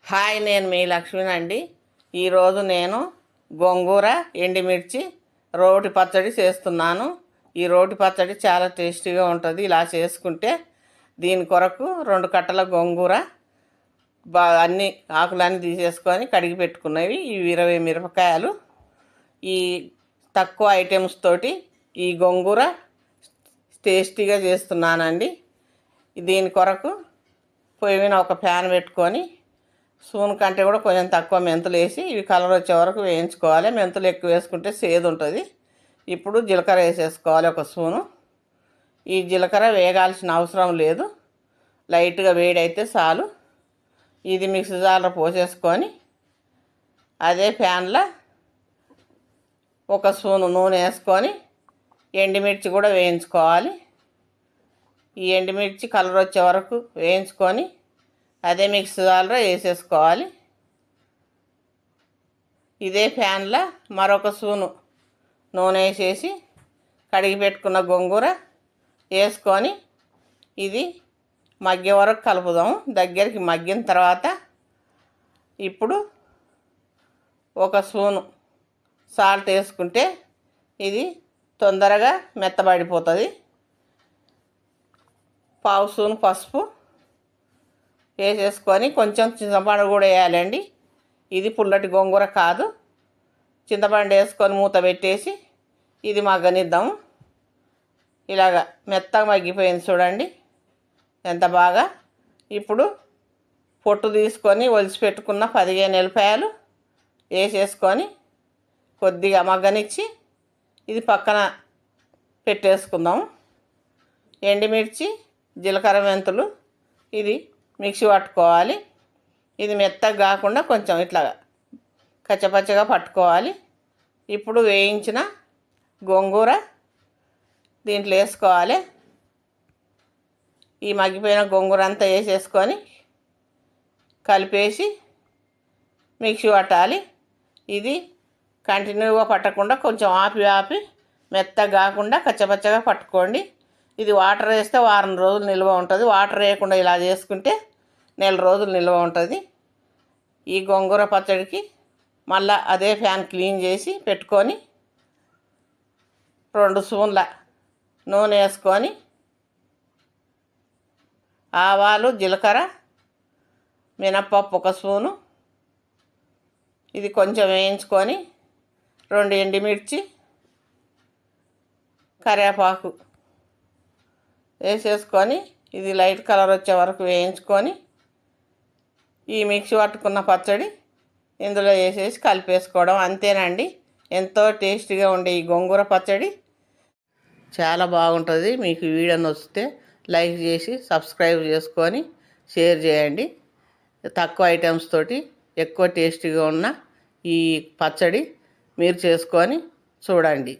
Hi, నేను మీ లక్ష్మినండి. ఈరోజు నేను గోంగూర ఎండుమిర్చి రోటి పచ్చడి చేస్తున్నాను. ఈ రోటి పచ్చడి చాలా టేస్టీగా ఉంటుంది. ఇలా చేసుకుంటే దీని కొరకు 2 కట్టల గోంగూర అన్ని ఆకులన్నీ తీసేసుకొని కడిగి పెట్టుకున్నవి. ఇవి 20 మిరపకాయలు. ఈ తక్కువ ఐటమ్స్ తోటి ఈ గోంగూర టేస్టీగా చేస్తున్నానండి. దీని కొరకు పొయ్యి మీద ఒక ప్యాన్ పెట్టుకొని స్పూన్ కంటే కూడా కొంచెం తక్కువ మెంతులు వేసి ఇవి కలర్ వచ్చే వరకు వేయించుకోవాలి. మెంతులు ఎక్కువ వేసుకుంటే సేదు ఉంటుంది. ఇప్పుడు జీలకర్ర వేసేసుకోవాలి 1 స్పూను. ఈ జీలకర్ర వేగాల్సిన అవసరం లేదు, లైట్గా వేడైతే చాలు. ఇది మిక్సీ జార్లో పోసేసుకొని అదే ప్యాన్లో 1 స్పూను నూనె వేసుకొని ఎండుమిర్చి కూడా వేయించుకోవాలి. ఈ ఎండుమిర్చి కలర్ వచ్చే వరకు వేయించుకొని అదే మిక్సీ జార్లో వేసేసుకోవాలి. ఇదే ప్యాన్లో మరొక స్పూను నూనె వేసేసి కడిగి పెట్టుకున్న గోంగూర వేసుకొని ఇది మగ్గే వరకు కలుపుదాం. దగ్గరికి మగ్గిన తర్వాత ఇప్పుడు 1 స్పూను సాల్ట్ వేసుకుంటే ఇది తొందరగా మెత్తబడిపోతుంది. 1/2 స్పూను పసుపు వేసేసుకొని కొంచెం చింతపండు కూడా వేయాలండి. ఇది పుల్లటి గోంగూర కాదు. చింతపండు వేసుకొని మూత పెట్టేసి ఇది మగ్గనిద్దాము. ఇలాగా మెత్తగా మగ్గిపోయింది చూడండి ఎంత బాగా. ఇప్పుడు పొట్టు తీసుకొని ఒలిచి పెట్టుకున్న 15 ఎల్లిపాయలు వేసేసుకొని కొద్దిగా మగ్గనిచ్చి ఇది పక్కన పెట్టేసుకుందాం. ఎండుమిర్చి, జీలకర్ర, మెంతులు ఇది మిక్సీ పట్టుకోవాలి. ఇది మెత్తగా కాకుండా కొంచెం ఇట్లా కచ్చపచ్చగా పట్టుకోవాలి. ఇప్పుడు వేయించిన గోంగూర దీంట్లో వేసుకోవాలి. ఈ మగ్గిపోయిన గోంగూర అంతా వేసేసుకొని కలిపేసి మిక్సీ పట్టాలి. ఇది కంటిన్యూగా పట్టకుండా కొంచెం ఆపి మెత్తగా కాకుండా కచ్చపచ్చగా పట్టుకోండి. ఇది వాటర్ వేస్తే వారం రోజులు నిల్వ ఉంటుంది. వాటర్ వేయకుండా ఇలా చేసుకుంటే నెల రోజులు నిల్వ ఉంటుంది. ఈ గోంగూర పచ్చడికి మళ్ళీ అదే ప్యాన్ క్లీన్ చేసి పెట్టుకొని 2 స్పూన్ల నూనె వేసుకొని ఆవాలు, జీలకర్ర, మినప్పప్పు 1 స్పూను ఇది కొంచెం వేయించుకొని 2 ఎండుమిర్చి, కరివేపాకు వేసేసుకొని ఇది లైట్ కలర్ వచ్చే వరకు వేయించుకొని ఈ మిక్సీ పట్టుకున్న పచ్చడి ఇందులో వేసేసి కలిపేసుకోవడం అంతేనండి. ఎంతో టేస్టీగా ఉండే ఈ గోంగూర పచ్చడి చాలా బాగుంటుంది. మీకు వీడియో నచ్చితే లైక్ చేసి సబ్స్క్రైబ్ చేసుకొని షేర్ చేయండి. తక్కువ ఐటమ్స్ తోటి ఎక్కువ టేస్టీగా ఉన్న ఈ పచ్చడి మీరు చేసుకొని చూడండి.